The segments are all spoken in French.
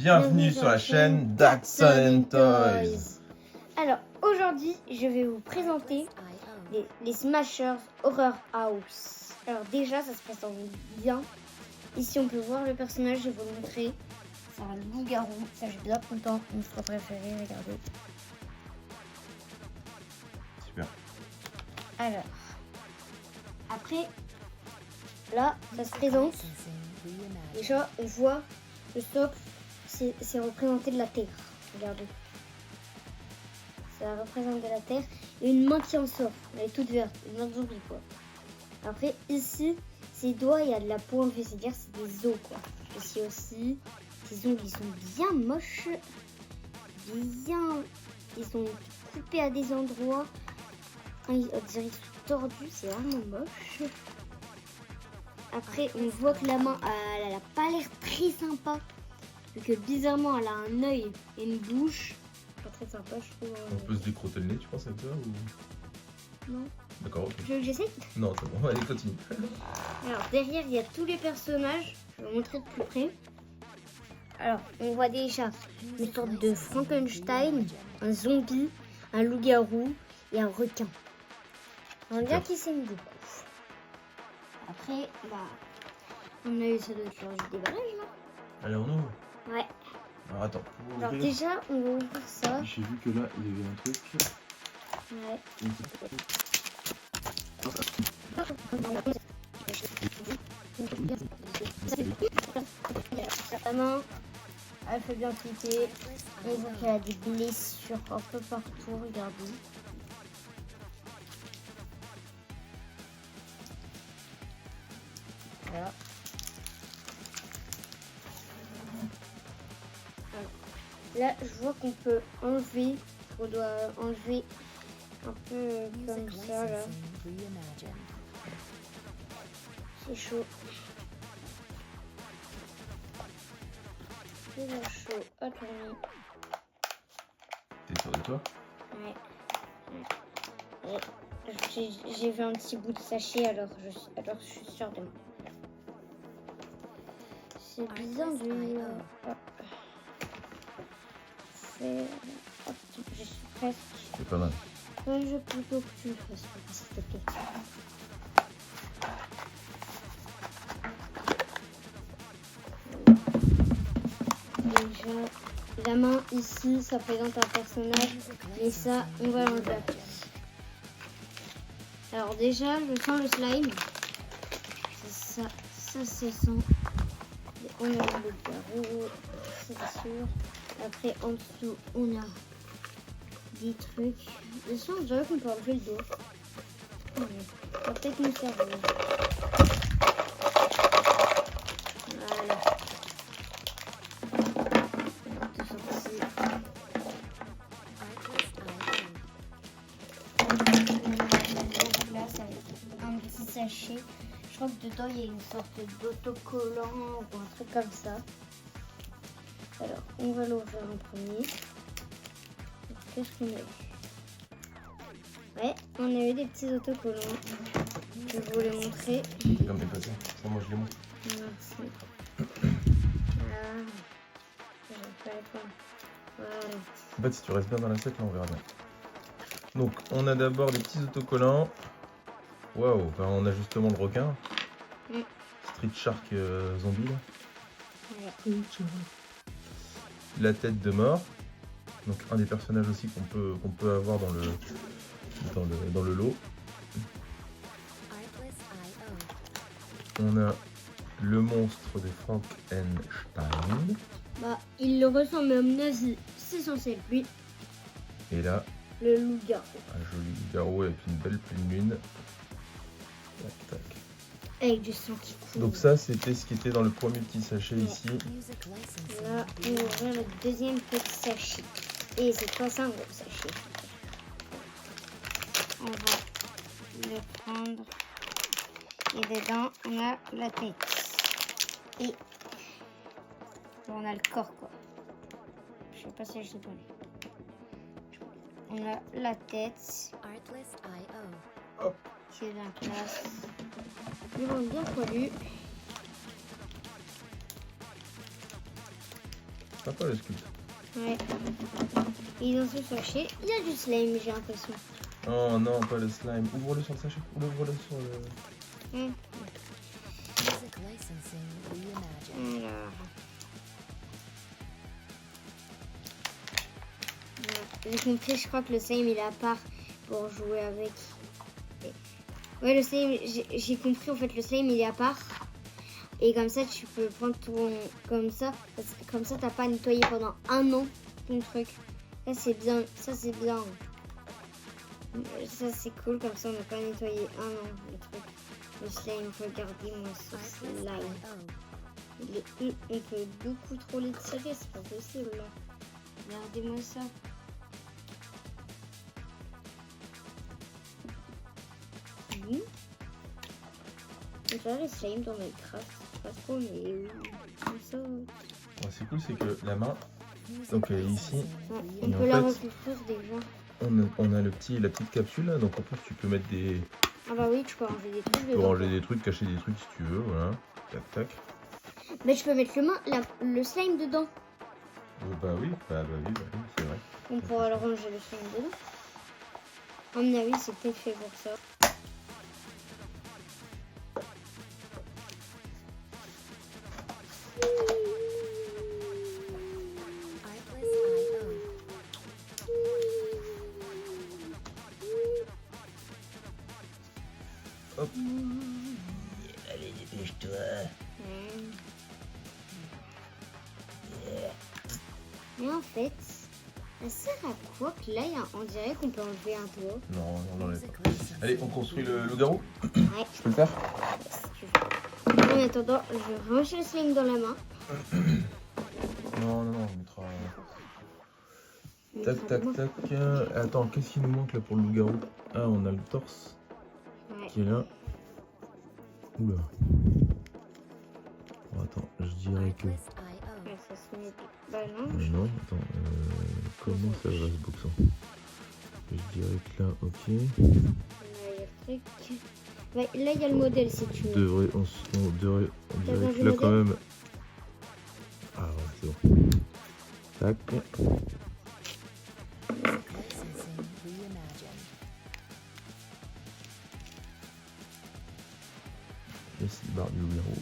Bienvenue sur la chaîne Daxon Toys. Alors aujourd'hui je vais vous présenter les Smashers Horror House. Alors déjà ça se présente bien. Ici on peut voir le personnage, je vais vous le montrer. C'est un loup-garou, ça j'ai bien content, mon histoire préférée, regardez. Super. Alors, après, là ça se présente. Déjà on voit le socle, c'est représenté de la terre, regardez. Ça représente de la terre et une main qui en sort, elle est toute verte, une main zombie quoi. Après ici, ses doigts, il y a de la peau enlevée, c'est-à-dire c'est des os quoi. Ici aussi, ses ongles ils sont bien moches, ils sont coupés à des endroits, on dirait qu'ils sont tordus, c'est vraiment moche. Après on voit que la main, elle a pas l'air très sympa, vu que bizarrement elle a un œil et une bouche. Pas très sympa je trouve. On peut se décrotter le nez, tu penses avec ça ou... Non. D'accord, ok. Tu veux que j'essaie? Non, c'est bon, allez, continue. Alors derrière il y a tous les personnages, je vais vous montrer de plus près. Alors on voit déjà une sorte de Frankenstein, un zombie, un loup-garou et un requin. On dirait qu'ils s'aiment beaucoup. Après, on a eu ça doit être l'heure du déballage là. Allez, on ouvre. Ouais. Alors attends. Pour Alors ouvrir, déjà on va ouvrir ça. j'ai vu que là, il y avait un truc. Ouais. Sa main, elle fait bien flipper. On voit qu'elle a des blessures un peu partout, regardez. Voilà. Là, je vois qu'on peut enlever, on doit enlever un peu comme ça là. C'est chaud. C'est chaud. Attends. T'es sûr de toi? Ouais. J'ai vu un petit bout de sachet alors je suis sûre de moi. C'est bizarre de... Hop, je suis presque. C'est pas mal. Ouais, je veux plutôt que tu le fasses, s'il te plaît. Déjà, la main ici, ça présente un personnage, mais ça, on va l'enlever après. Alors déjà, je sens le slime. C'est ça c'est son. On a le garrot, c'est sûr. Après, en dessous, on a des trucs. Le son, je dirais qu'on peut enlever le dos. Ça va peut-être nous servir. Voilà. Tout sorti. Là, ça va être un petit sachet. Je crois que dedans, il y a une sorte d'autocollant ou un truc comme ça. Alors, on va l'ouvrir en premier. Qu'est-ce qu'on a eu? Ouais, on a eu des petits autocollants. Je vais vous les montrer. Non, mais pas ça. Ça, moi, je les montre. Merci. Voilà. En fait, si tu restes bien dans l'assiette, là, on verra bien. Donc, on a d'abord des petits autocollants. Waouh, enfin, on a justement le requin. Street Shark zombie, là. Ouais. La tête de mort. Donc, un des personnages aussi qu'on peut avoir dans le lot. On a le monstre de Frankenstein. Il le ressemble même nazi. C'est censé être lui. Et là, Le loup-garou. un joli garrot avec une belle pleine lune. Tac, tac. Avec du sang qui coule. Donc ça, c'était ce qui était dans le premier petit sachet ici. Là, on va ouvrir le deuxième petit sachet. Et c'est pas ça un gros sachet. On va le prendre. Et dedans, on a la tête. Et on a le corps quoi. Je sais pas si je sais pas. On a la tête. Hop. Qui est bien classe. Ils vont bien poilus. Sympa le sculpte. Ouais. Et dans ce sachet, il y a du slime, j'ai l'impression. Oh non, pas le slime. Ouvre-le sur le sachet. Ouvre-le sur le... Alors. J'ai compris, je crois que le slime il est à part pour jouer avec. Ouais, le slime, j'ai compris en fait, le slime il est à part. Et comme ça, tu peux prendre ton. Comme ça, t'as pas nettoyé pendant 1 an ton truc. Ça, c'est bien. Ça, c'est bien. Ça, c'est cool, comme ça, on n'a pas nettoyé 1 an le truc. Le slime, regardez-moi ce slime. On peut beaucoup trop l'étirer, c'est pas possible là. Regardez-moi ça. Je vais les slimes dans Minecraft. Pas trop, mais oui. Comme ça. Ouais, c'est cool, c'est que la main, donc elle est ici. Ouais, Et on en peut la fait, recouvrir déjà. on a la petite capsule là, donc en plus tu peux mettre des... Ah bah oui, tu peux ranger des trucs Tu peux dedans. ranger des trucs, cacher des trucs si tu veux, voilà. Tac tac. Mais je peux mettre le slime dedans. Bah oui, c'est vrai. On pourra le ranger le slime dedans. À mon avis, c'est peut-être fait pour ça. Hop. Allez, dépêche-toi. Mais en fait, ça sert à quoi que là, on dirait qu'on peut enlever un doigt. Non, on l'enlève pas. Allez, on construit le loup-garou. Ouais. Je peux le faire? Si tu veux. En attendant, je vais ranger le slime dans la main. Non, on mettra... Tac, tac, tac. Attends, qu'est-ce qui nous manque là pour le loup-garou? Ah, on a le torse qui est là. Oula. Bon, attends, je dirais que... Ça se met... Bah non. non, attends. Comment ça va ce boxon? Je dirais que là, ok. Là, il y a le truc. Bah, là, il y a le modèle si tu veux. On dirait que là quand même... Ah ouais, c'est bon. Tac. Ici, barre du loup-garou.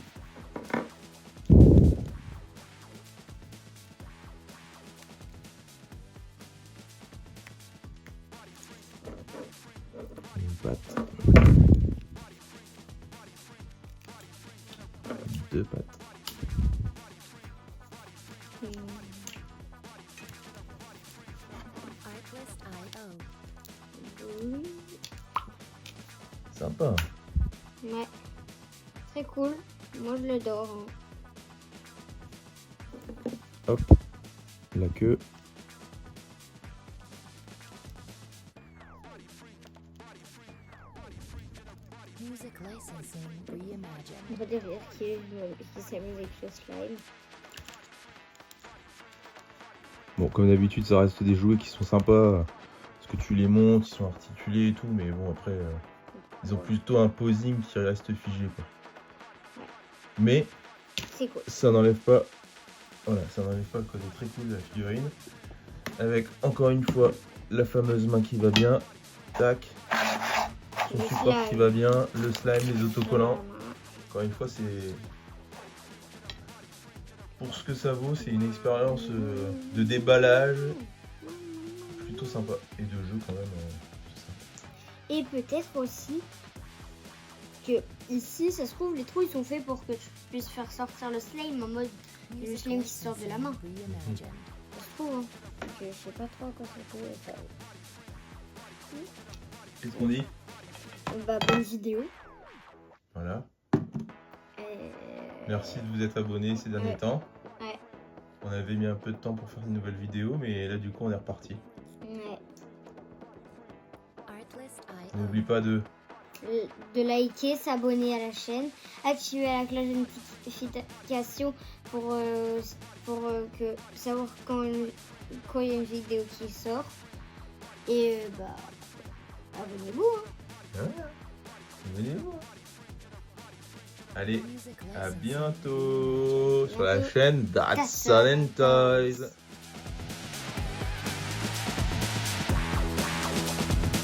Une patte. 2 pattes. Sympa. Ouais. Très cool. Moi, je l'adore. Hein. Hop. La queue. On va derrière qui s'amuse avec le slime. Bon, comme d'habitude, ça reste des jouets qui sont sympas. Parce que tu les montes, ils sont articulés et tout. Mais bon, après, ils ont plutôt un posing qui reste figé, quoi. Ouais. Mais c'est cool. Ça n'enlève pas. Voilà, ça n'enlève pas le côté très cool de la figurine. Avec encore une fois la fameuse main qui va bien. Tac. Son support qui va bien. Le slime, les autocollants. Encore une fois, c'est... Pour ce que ça vaut, c'est une expérience de déballage plutôt sympa. Et de jeu quand même. Et peut-être aussi que ici, ça se trouve, les trous ils sont faits pour que tu puisses faire sortir le slime en mode le slime qui sort de la main. Ça se trouve, hein. Je sais pas trop à quoi ça peut être. Qu'est-ce qu'on dit? Bah, bonne vidéo. Voilà. Merci de vous être abonné ces derniers temps. Ouais. On avait mis un peu de temps pour faire une nouvelle vidéo, mais là du coup on est reparti. Ouais. N'oublie pas de liker, s'abonner à la chaîne, activer la cloche de notification pour savoir quand il y a une vidéo qui sort. Et bah, abonnez-vous. Hein. Abonnez-vous. Allez, à bientôt sur la chaîne That's Sun and Toys.